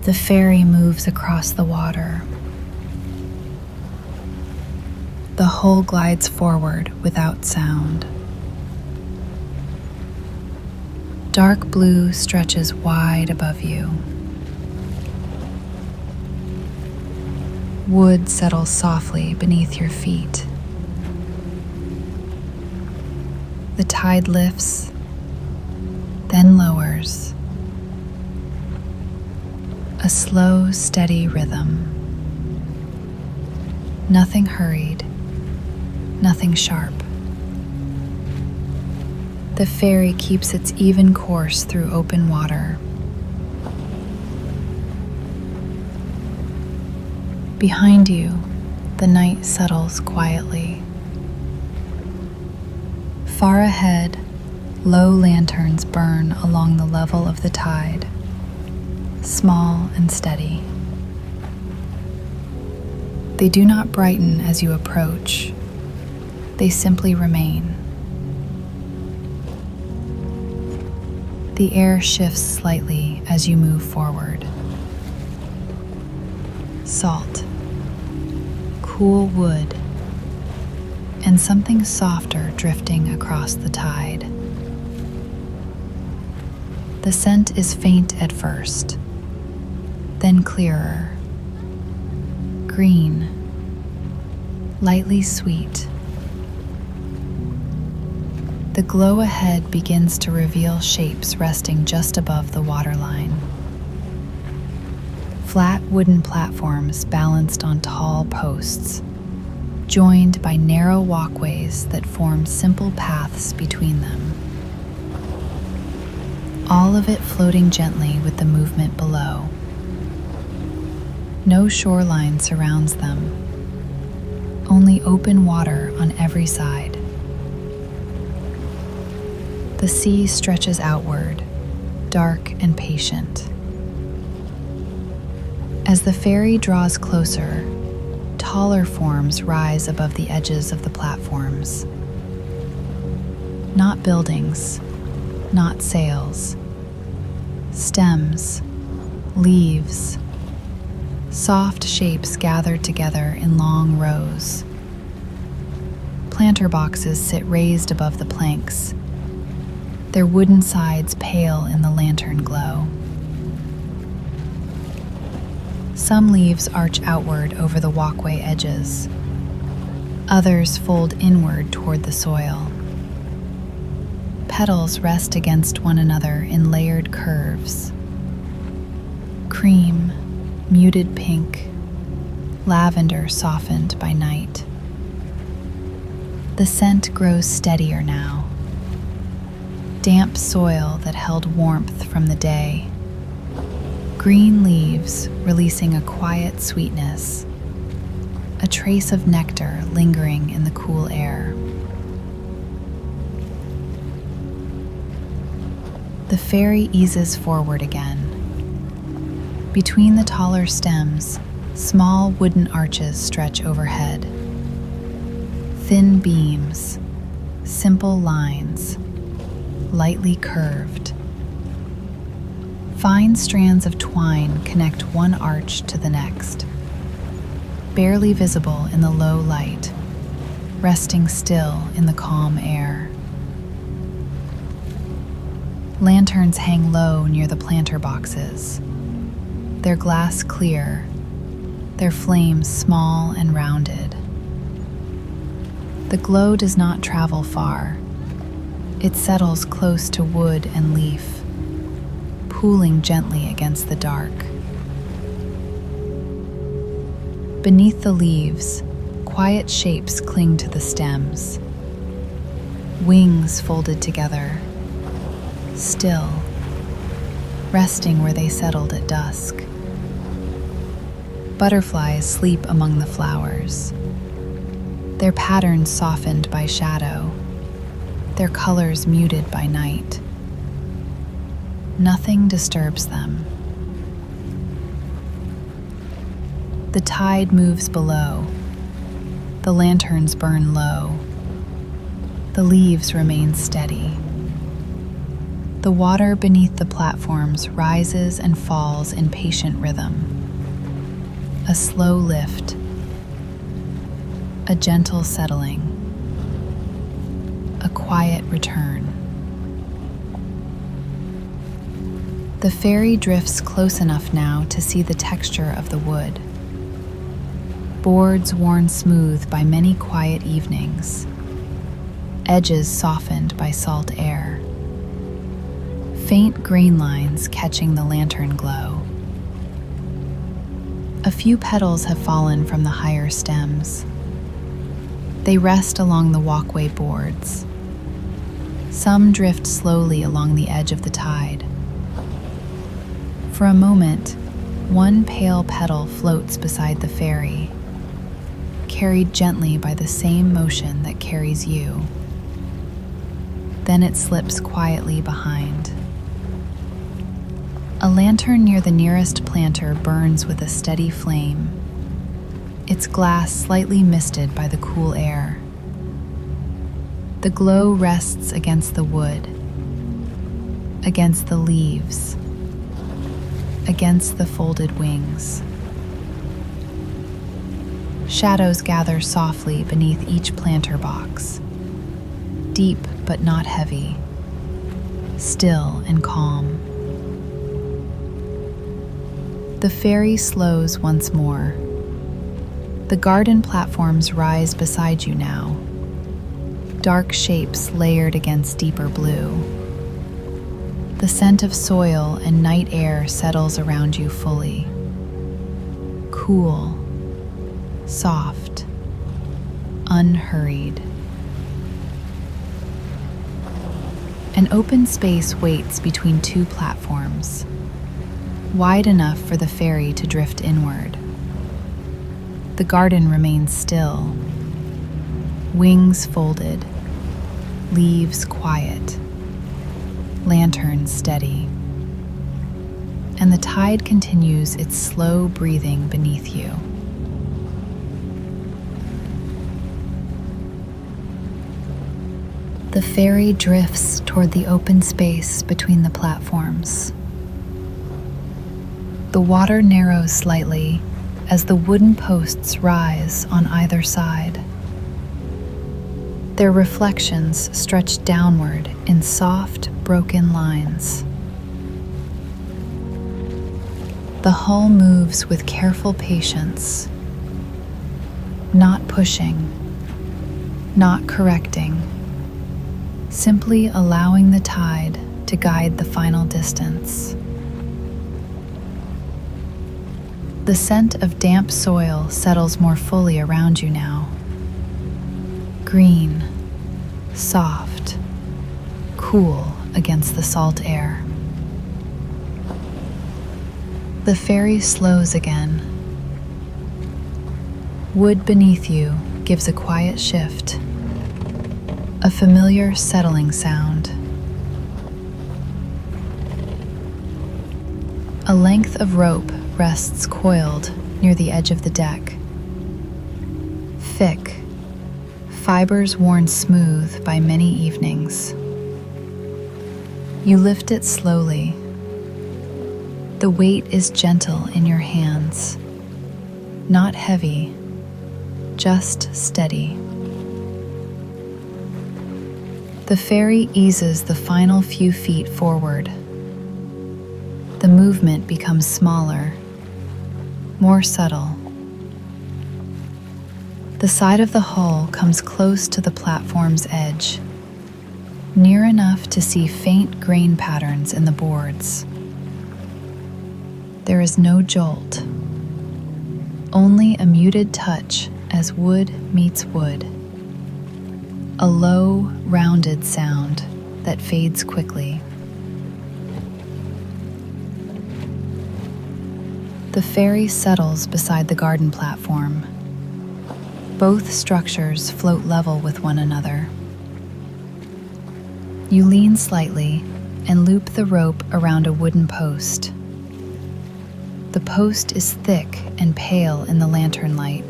The ferry moves across the water. The hull glides forward without sound. Dark blue stretches wide above you. Wood settles softly beneath your feet. The tide lifts, then lowers. A slow, steady rhythm. Nothing hurried, nothing sharp. The ferry keeps its even course through open water. Behind you, the night settles quietly. Far ahead, low lanterns burn along the level of the tide, small and steady. They do not brighten as you approach. They simply remain. The air shifts slightly as you move forward. Salt, cool wood, and something softer drifting across the tide. The scent is faint at first, then clearer. Green, lightly sweet. The glow ahead begins to reveal shapes resting just above the waterline. Flat wooden platforms balanced on tall posts, joined by narrow walkways that form simple paths between them. All of it floating gently with the movement below. No shoreline surrounds them, only open water on every side. The sea stretches outward, dark and patient. As the ferry draws closer, taller forms rise above the edges of the platforms. Not buildings, not sails. Stems, leaves, soft shapes gathered together in long rows. Planter boxes sit raised above the planks, their wooden sides pale in the lantern glow. Some leaves arch outward over the walkway edges. Others fold inward toward the soil. Petals rest against one another in layered curves. Cream, muted pink, lavender softened by night. The scent grows steadier now. Damp soil that held warmth from the day. Green leaves releasing a quiet sweetness, a trace of nectar lingering in the cool air. The ferry eases forward again. Between the taller stems, small wooden arches stretch overhead. Thin beams, simple lines, lightly curved. Fine strands of twine connect one arch to the next, barely visible in the low light, resting still in the calm air. Lanterns hang low near the planter boxes, their glass clear, their flames small and rounded. The glow does not travel far. It settles close to wood and leaf, pooling gently against the dark. Beneath the leaves, quiet shapes cling to the stems. Wings folded together, still, resting where they settled at dusk. Butterflies sleep among the flowers, their patterns softened by shadow, their colors muted by night. Nothing disturbs them. The tide moves below. The lanterns burn low. The leaves remain steady. The water beneath the platforms rises and falls in patient rhythm. A slow lift, a gentle settling, a quiet return. The ferry drifts close enough now to see the texture of the wood. Boards worn smooth by many quiet evenings, edges softened by salt air, faint green lines catching the lantern glow. A few petals have fallen from the higher stems. They rest along the walkway boards. Some drift slowly along the edge of the tide. For a moment, one pale petal floats beside the ferry, carried gently by the same motion that carries you. Then it slips quietly behind. A lantern near the nearest planter burns with a steady flame, its glass slightly misted by the cool air. The glow rests against the wood, against the leaves, against the folded wings. Shadows gather softly beneath each planter box, deep but not heavy, still and calm. The ferry slows once more. The garden platforms rise beside you now, dark shapes layered against deeper blue. The scent of soil and night air settles around you fully. Cool, soft, unhurried. An open space waits between two platforms, wide enough for the ferry to drift inward. The garden remains still, wings folded, leaves quiet, lanterns steady, and the tide continues its slow breathing beneath you. The ferry drifts toward the open space between the platforms. The water narrows slightly as the wooden posts rise on either side. Their reflections stretch downward in soft, broken lines. The hull moves with careful patience, not pushing, not correcting, simply allowing the tide to guide the final distance. The scent of damp soil settles more fully around you now. Green, soft, cool against the salt air. The ferry slows again. Wood beneath you gives a quiet shift, a familiar settling sound. A length of rope rests coiled near the edge of the deck. Thick, fibers worn smooth by many evenings. You lift it slowly. The weight is gentle in your hands, not heavy, just steady. The ferry eases the final few feet forward. The movement becomes smaller, more subtle. The side of the hull comes close to the platform's edge, near enough to see faint grain patterns in the boards. There is no jolt, only a muted touch as wood meets wood. A low, rounded sound that fades quickly. The ferry settles beside the garden platform. Both structures float level with one another. You lean slightly and loop the rope around a wooden post. The post is thick and pale in the lantern light.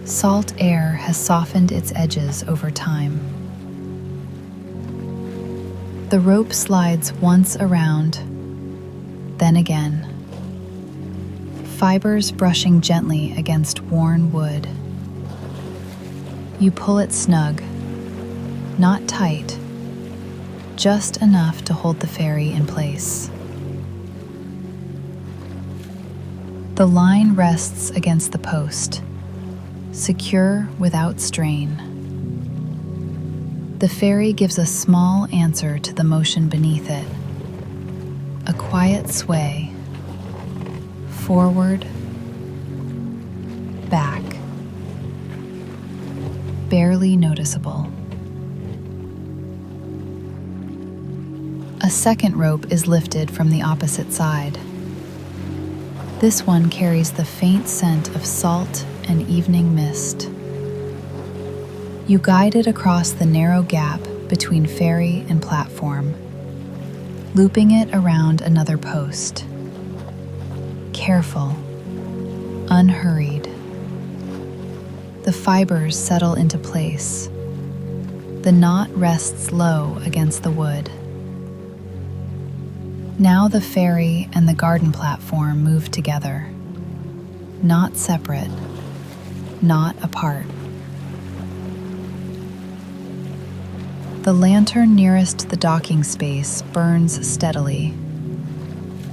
Salt air has softened its edges over time. The rope slides once around, then again. Fibers brushing gently against worn wood. You pull it snug, not tight, just enough to hold the ferry in place. The line rests against the post, secure without strain. The ferry gives a small answer to the motion beneath it, a quiet sway, forward, back, barely noticeable. A second rope is lifted from the opposite side. This one carries the faint scent of salt and evening mist. You guide it across the narrow gap between ferry and platform, looping it around another post. Careful, unhurried. The fibers settle into place. The knot rests low against the wood. Now the ferry and the garden platform move together, not separate, not apart. The lantern nearest the docking space burns steadily,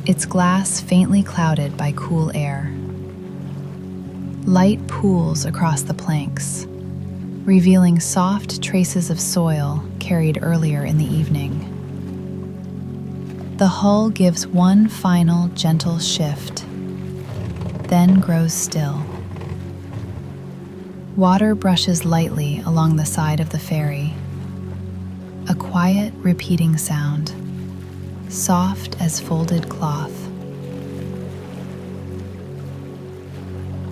its glass faintly clouded by cool air. Light pools across the planks, revealing soft traces of soil carried earlier in the evening. The hull gives one final gentle shift, then grows still. Water brushes lightly along the side of the ferry, a quiet, repeating sound, soft as folded cloth.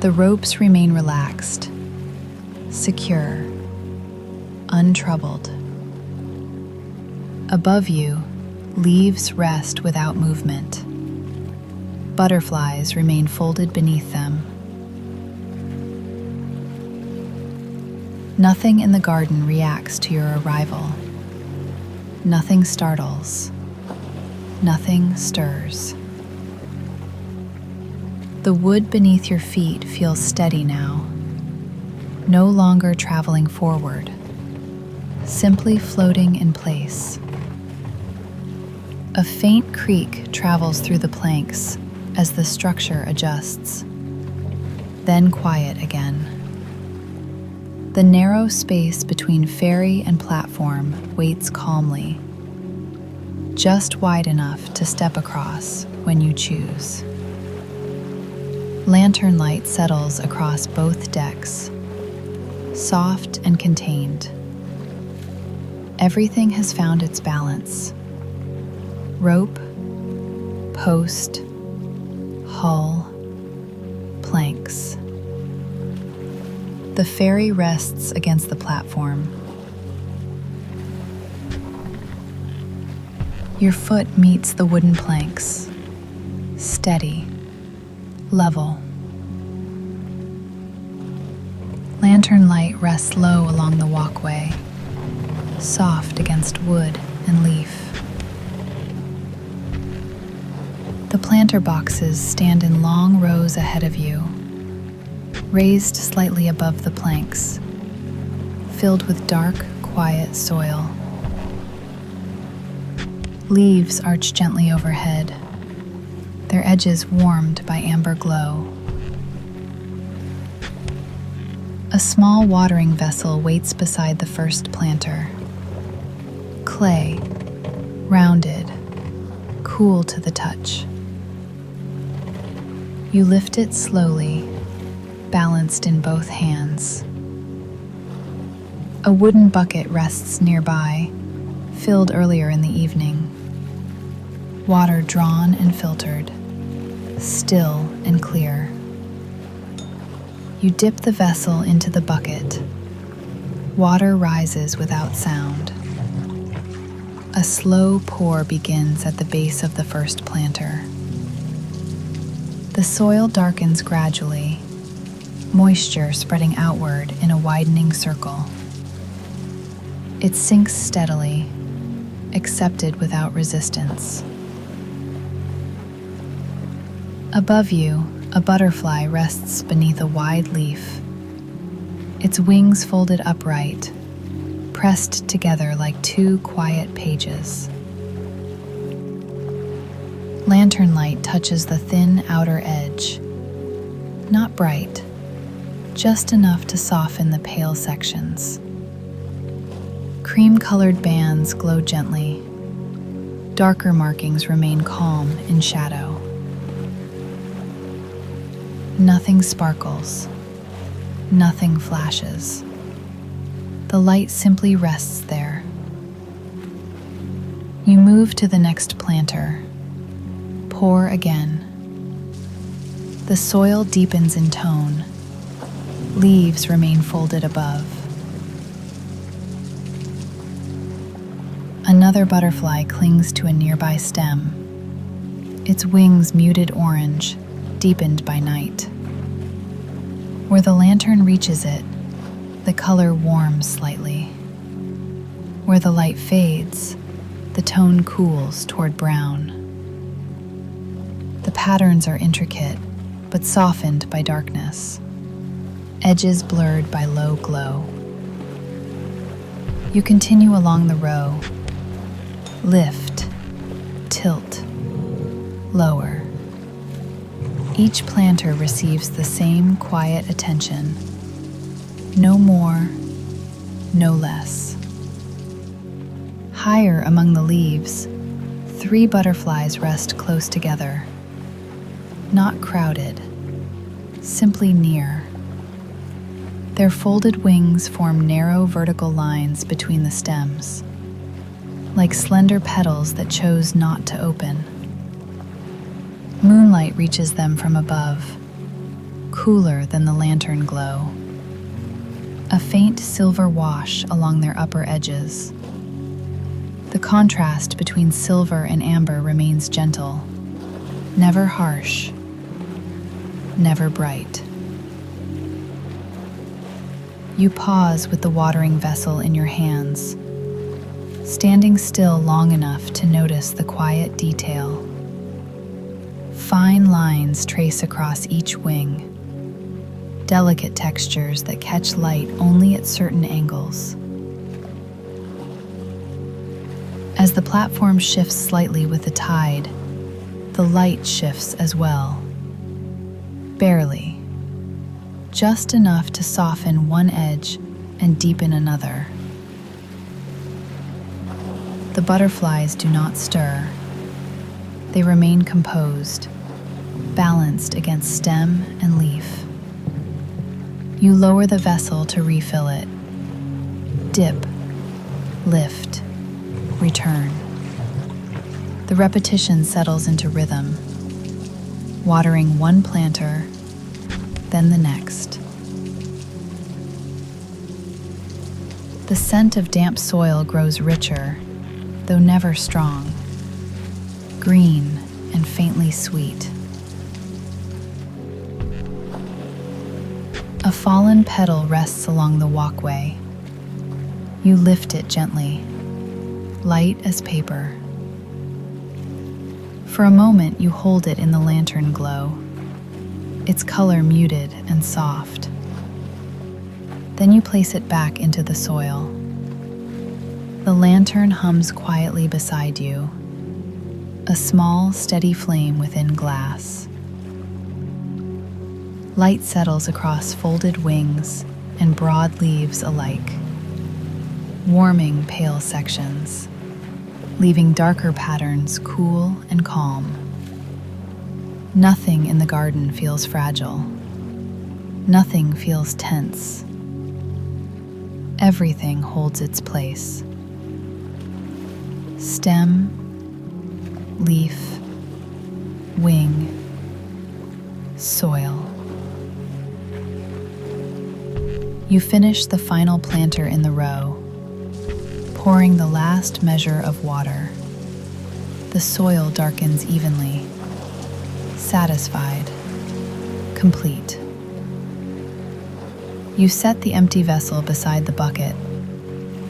The ropes remain relaxed, secure, untroubled. Above you, leaves rest without movement. Butterflies remain folded beneath them. Nothing in the garden reacts to your arrival. Nothing startles. Nothing stirs. The wood beneath your feet feels steady now, no longer traveling forward, simply floating in place. A faint creak travels through the planks as the structure adjusts, then quiet again. The narrow space between ferry and platform waits calmly, just wide enough to step across when you choose. Lantern light settles across both decks, soft and contained. Everything has found its balance. Rope, post, hull, planks. The ferry rests against the platform. Your foot meets the wooden planks, steady, level. Lantern light rests low along the walkway, soft against wood and leaf. The planter boxes stand in long rows ahead of you, raised slightly above the planks, filled with dark, quiet soil. Leaves arch gently overhead, their edges warmed by amber glow. A small watering vessel waits beside the first planter. Clay, rounded, cool to the touch. You lift it slowly, balanced in both hands. A wooden bucket rests nearby, filled earlier in the evening. Water drawn and filtered, still and clear. You dip the vessel into the bucket. Water rises without sound. A slow pour begins at the base of the first planter. The soil darkens gradually, moisture spreading outward in a widening circle. It sinks steadily, accepted without resistance. Above you, a butterfly rests beneath a wide leaf, its wings folded upright, pressed together like two quiet pages. Lantern light touches the thin outer edge, not bright, just enough to soften the pale sections. Cream-colored bands glow gently. Darker markings remain calm in shadow. Nothing sparkles. Nothing flashes. The light simply rests there. You move to the next planter. Pour again. The soil deepens in tone. Leaves remain folded above. Another butterfly clings to a nearby stem, its wings muted orange, deepened by night. Where the lantern reaches it, the color warms slightly. Where the light fades, the tone cools toward brown. The patterns are intricate, but softened by darkness. Edges blurred by low glow. You continue along the row. Lift, tilt, lower. Each planter receives the same quiet attention. No more, no less. Higher among the leaves, 3 butterflies rest close together. Not crowded, simply near. Their folded wings form narrow vertical lines between the stems, like slender petals that chose not to open. Moonlight reaches them from above, cooler than the lantern glow. A faint silver wash along their upper edges. The contrast between silver and amber remains gentle, never harsh, never bright. You pause with the watering vessel in your hands, standing still long enough to notice the quiet detail. Fine lines trace across each wing, delicate textures that catch light only at certain angles. As the platform shifts slightly with the tide, the light shifts as well. Barely. Just enough to soften one edge and deepen another. The butterflies do not stir. They remain composed, balanced against stem and leaf. You lower the vessel to refill it. Dip, lift, return. The repetition settles into rhythm, watering one planter, then the next. The scent of damp soil grows richer, though never strong, green and faintly sweet. A fallen petal rests along the walkway. You lift it gently, light as paper. For a moment, you hold it in the lantern glow, its color muted and soft. Then you place it back into the soil. The lantern hums quietly beside you, a small, steady flame within glass. Light settles across folded wings and broad leaves alike, warming pale sections, leaving darker patterns cool and calm. Nothing in the garden feels fragile. Nothing feels tense. Everything holds its place. Stem, leaf, wing, soil. You finish the final planter in the row, pouring the last measure of water. The soil darkens evenly, satisfied, complete. You set the empty vessel beside the bucket,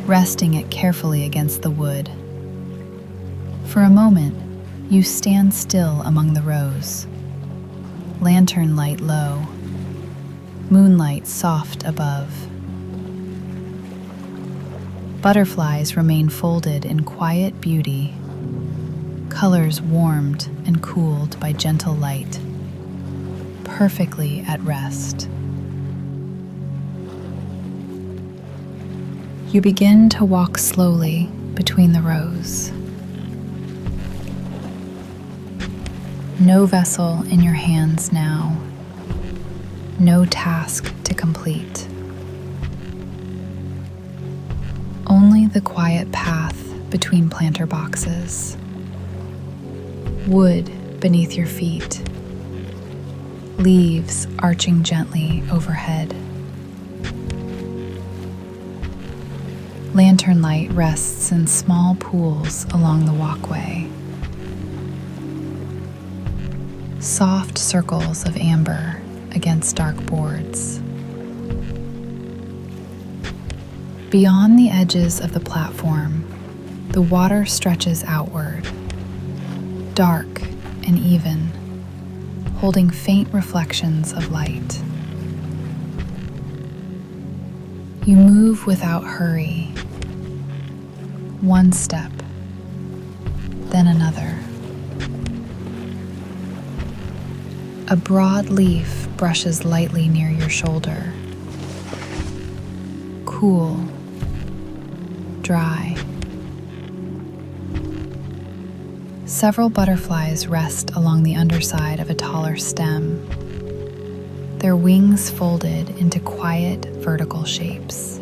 resting it carefully against the wood. For a moment, you stand still among the rows. Lantern light low, moonlight soft above. Butterflies remain folded in quiet beauty, colors warmed and cooled by gentle light, perfectly at rest. You begin to walk slowly between the rows. No vessel in your hands now, no task to complete. Only the quiet path between planter boxes, wood beneath your feet, leaves arching gently overhead. Lantern light rests in small pools along the walkway. Soft circles of amber against dark boards. Beyond the edges of the platform, the water stretches outward, dark and even, holding faint reflections of light. You move without hurry, one step, then another. A broad leaf brushes lightly near your shoulder. Cool, dry. Several butterflies rest along the underside of a taller stem, their wings folded into quiet vertical shapes.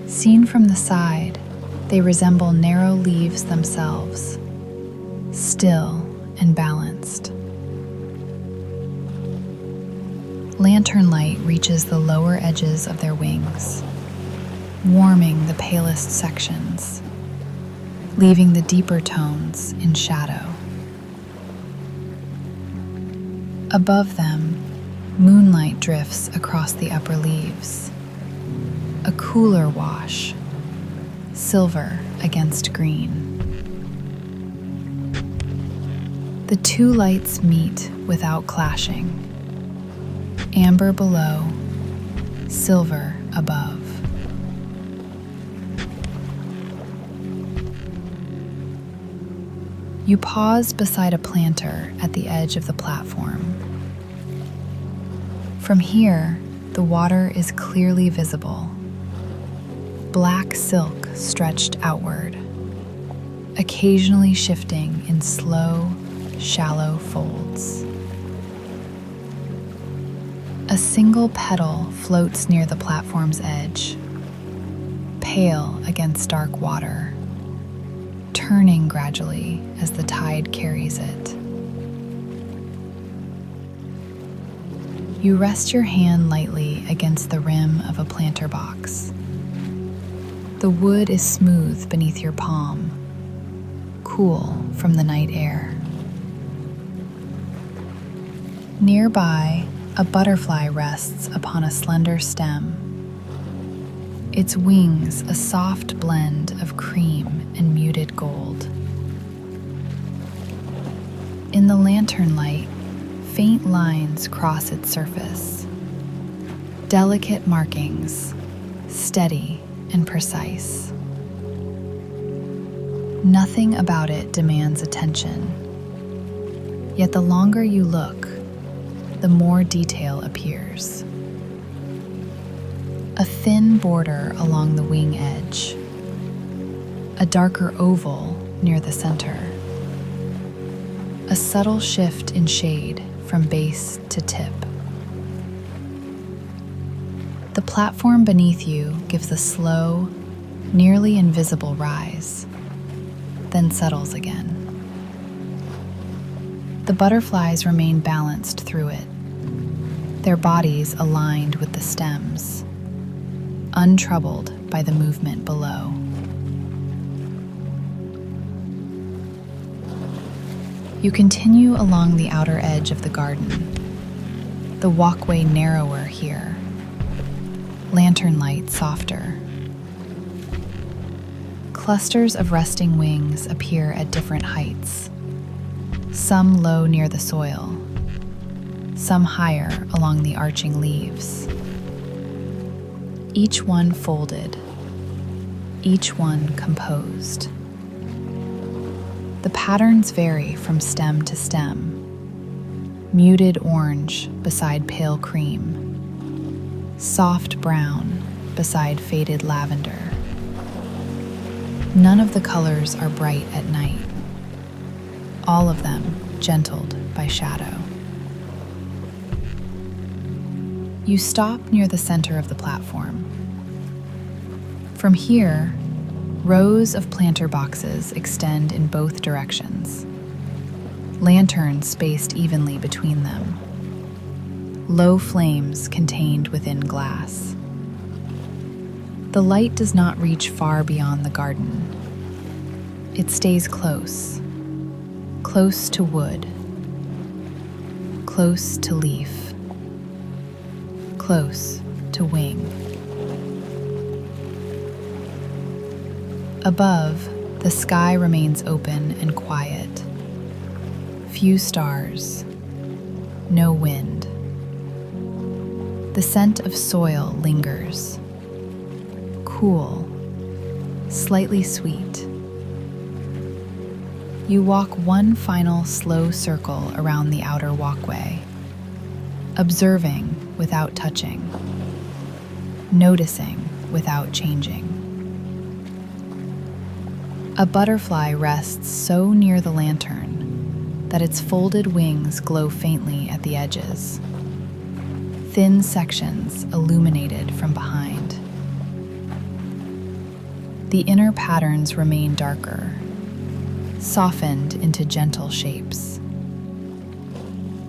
Seen from the side, they resemble narrow leaves themselves, still and balanced. Lantern light reaches the lower edges of their wings, warming the palest sections, leaving the deeper tones in shadow. Above them, moonlight drifts across the upper leaves, a cooler wash, silver against green. The two lights meet without clashing, amber below, silver above. You pause beside a planter at the edge of the platform. From here, the water is clearly visible. Black silk stretched outward, occasionally shifting in slow, shallow folds. A single petal floats near the platform's edge, pale against dark water, turning gradually as the tide carries it. You rest your hand lightly against the rim of a planter box. The wood is smooth beneath your palm, cool from the night air. Nearby, a butterfly rests upon a slender stem, its wings a soft blend of cream and muted gold. In the lantern light, faint lines cross its surface, delicate markings, steady and precise. Nothing about it demands attention, yet the longer you look, the more detail appears. A thin border along the wing edge, a darker oval near the center, a subtle shift in shade from base to tip. The platform beneath you gives a slow, nearly invisible rise, then settles again. The butterflies remain balanced through it, their bodies aligned with the stems, untroubled by the movement below. You continue along the outer edge of the garden, the walkway narrower here, lantern light softer. Clusters of resting wings appear at different heights, some low near the soil, some higher along the arching leaves. Each one folded, each one composed. The patterns vary from stem to stem: muted orange beside pale cream, soft brown beside faded lavender. None of the colors are bright at night, all of them gentled by shadow. You stop near the center of the platform. From here, rows of planter boxes extend in both directions, lanterns spaced evenly between them, low flames contained within glass. The light does not reach far beyond the garden. It stays close, close to wood, close to leaf, close to wing. Above, the sky remains open and quiet. Few stars, no wind. The scent of soil lingers, cool, slightly sweet. You walk one final slow circle around the outer walkway, observing without touching, noticing without changing. A butterfly rests so near the lantern that its folded wings glow faintly at the edges, thin sections illuminated from behind. The inner patterns remain darker, softened into gentle shapes.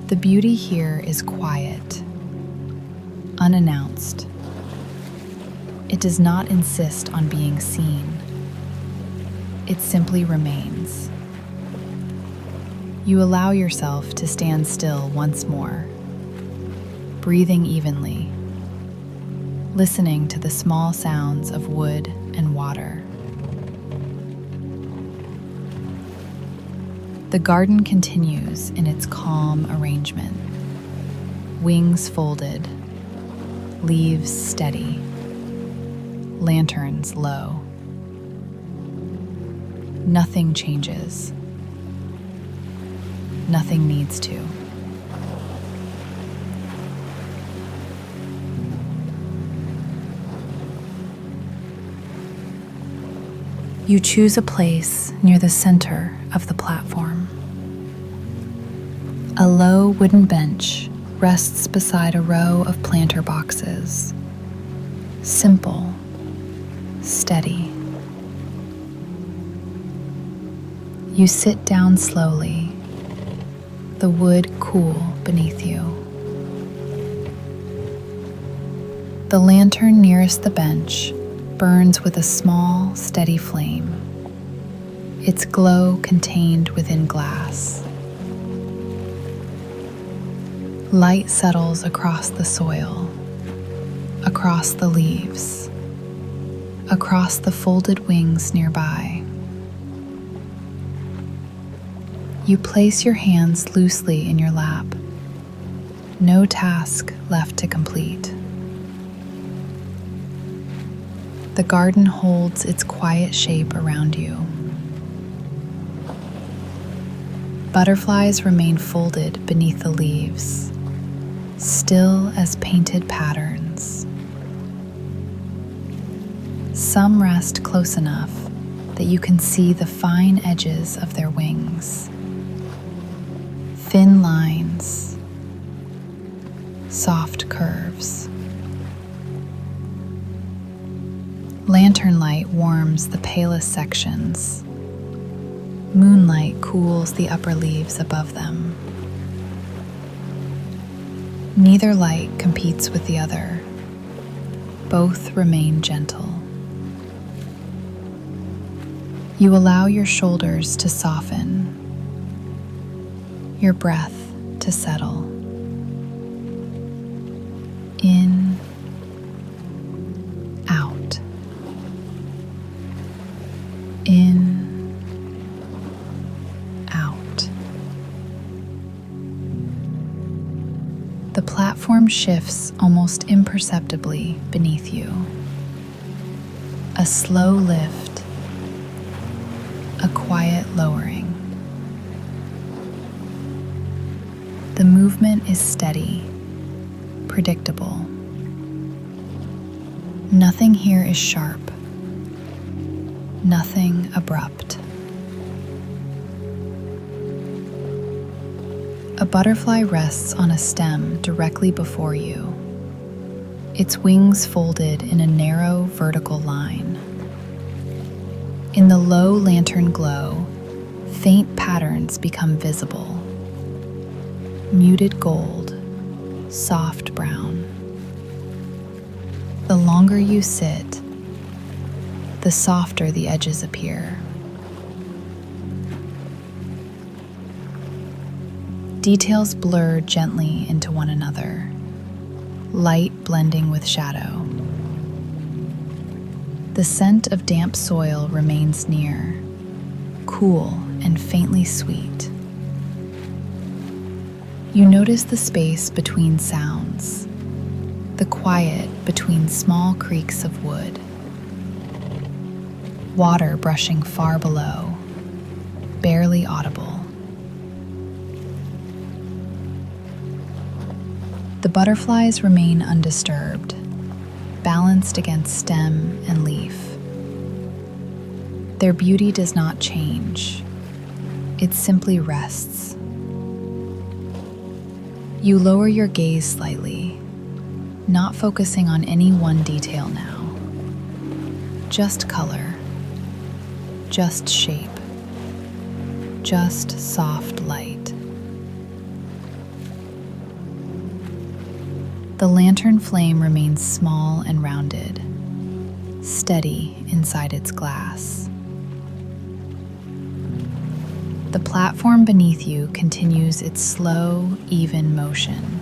The beauty here is quiet, unannounced. It does not insist on being seen. It simply remains. You allow yourself to stand still once more, breathing evenly, listening to the small sounds of wood and water. The garden continues in its calm arrangement, wings folded, leaves steady, lanterns low. Nothing changes. Nothing needs to. You choose a place near the center of the platform. A low wooden bench rests beside a row of planter boxes. Simple, steady. You sit down slowly, the wood cool beneath you. The lantern nearest the bench burns with a small, steady flame, its glow contained within glass. Light settles across the soil, across the leaves, across the folded wings nearby. You place your hands loosely in your lap, no task left to complete. The garden holds its quiet shape around you. Butterflies remain folded beneath the leaves, still as painted patterns. Some rest close enough that you can see the fine edges of their wings. Thin lines, soft curves. Lantern light warms the palest sections. Moonlight cools the upper leaves above them. Neither light competes with the other. Both remain gentle. You allow your shoulders to soften, your breath to settle. In, out. The platform shifts almost imperceptibly beneath you. A slow lift, a quiet lowering. The movement is steady, predictable. Nothing here is sharp, nothing abrupt. A butterfly rests on a stem directly before you, its wings folded in a narrow vertical line. In the low lantern glow, faint patterns become visible. Muted gold, soft brown. The longer you sit, the softer the edges appear. Details blur gently into one another, light blending with shadow. The scent of damp soil remains near, cool and faintly sweet. You notice the space between sounds, the quiet between small creaks of wood. Water brushing far below, barely audible. The butterflies remain undisturbed, balanced against stem and leaf. Their beauty does not change. It simply rests. You lower your gaze slightly, not focusing on any one detail now. Just color, just shape, just soft light. The lantern flame remains small and rounded, steady inside its glass. The platform beneath you continues its slow, even motion,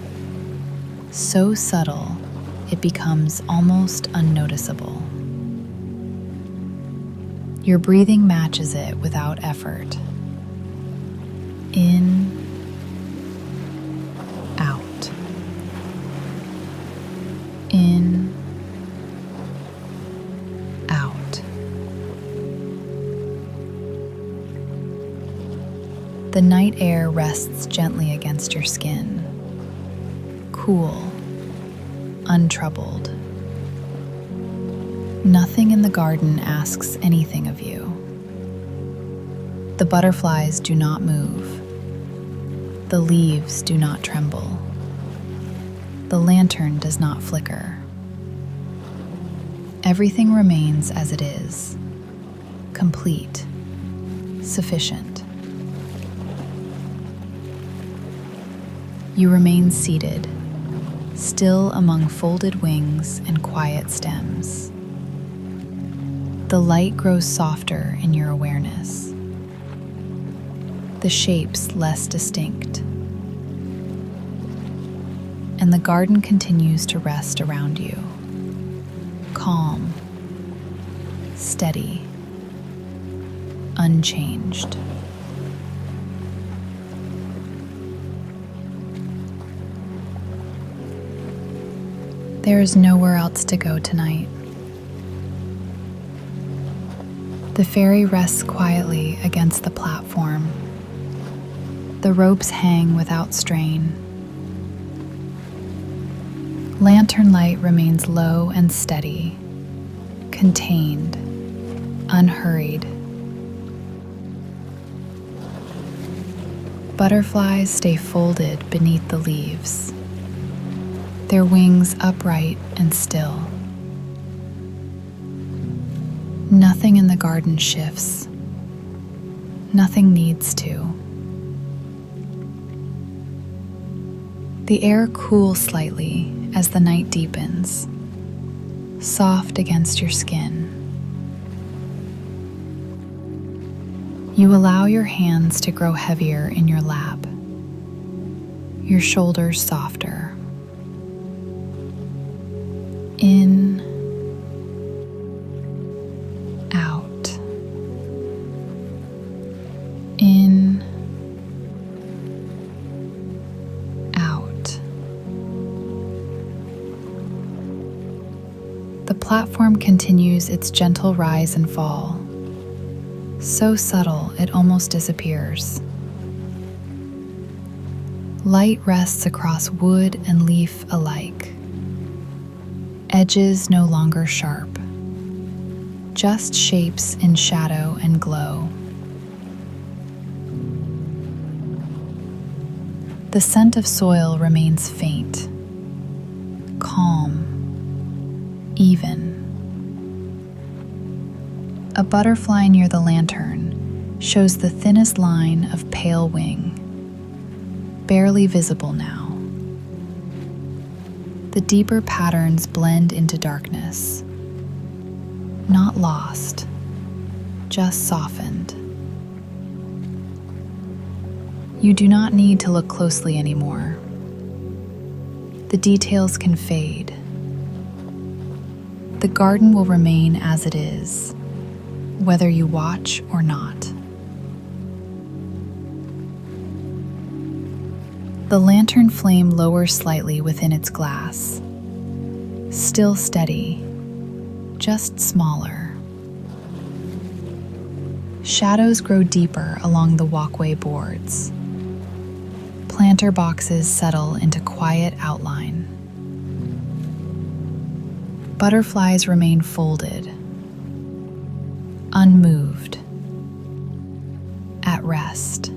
so subtle it becomes almost unnoticeable. Your breathing matches it without effort. In, out. In, out. The night air rests gently against your skin, cool, untroubled. Nothing in the garden asks anything of you. The butterflies do not move. The leaves do not tremble. The lantern does not flicker. Everything remains as it is, complete, sufficient. You remain seated, still among folded wings and quiet stems. The light grows softer in your awareness, the shapes less distinct, and the garden continues to rest around you, calm, steady, unchanged. There is nowhere else to go tonight. The ferry rests quietly against the platform. The ropes hang without strain. Lantern light remains low and steady, contained, unhurried. Butterflies stay folded beneath the leaves, their wings upright and still. Nothing in the garden shifts. Nothing needs to. The air cools slightly as the night deepens, soft against your skin. You allow your hands to grow heavier in your lap, your shoulders softer. In, out. In, out. platform continues its gentle rise and fall, so subtle it almost disappears. Light rests across wood and leaf alike. Edges no longer sharp, just shapes in shadow and glow. The scent of soil remains faint, calm, even. A butterfly near the lantern shows the thinnest line of pale wing, barely visible now. The deeper patterns blend into darkness, not lost, just softened. You do not need to look closely anymore. The details can fade. The garden will remain as it is, whether you watch or not. The lantern flame lowers slightly within its glass, still steady, just smaller. Shadows grow deeper along the walkway boards. Planter boxes settle into quiet outline. Butterflies remain folded, unmoved, at rest.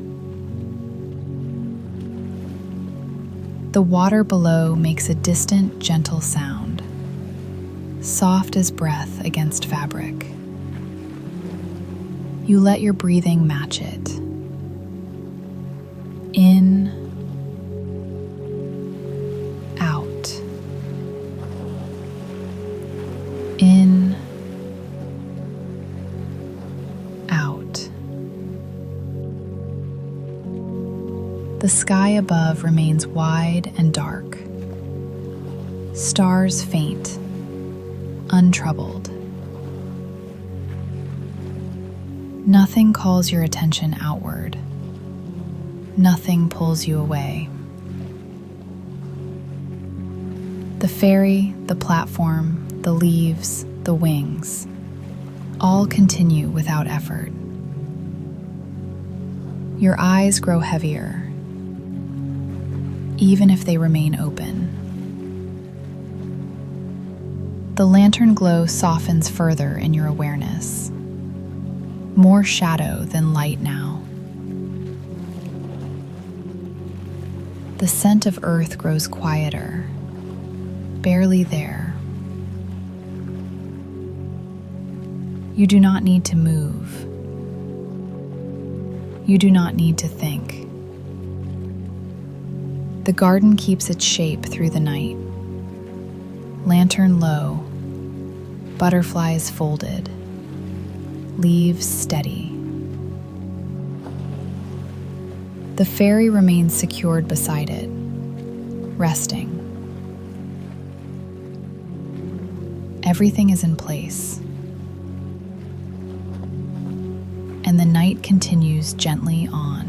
The water below makes a distant, gentle sound, soft as breath against fabric. You let your breathing match it. In, out. In, out. The sky above remains wide and dark. Stars faint, untroubled. Nothing calls your attention outward. Nothing pulls you away. The ferry, the platform, the leaves, the wings, all continue without effort. Your eyes grow heavier, even if they remain open. The lantern glow softens further in your awareness. More shadow than light now. The scent of earth grows quieter, barely there. You do not need to move. You do not need to think. The garden keeps its shape through the night. Lantern low, butterflies folded, leaves steady. The ferry remains secured beside it, resting. Everything is in place, and the night continues gently on.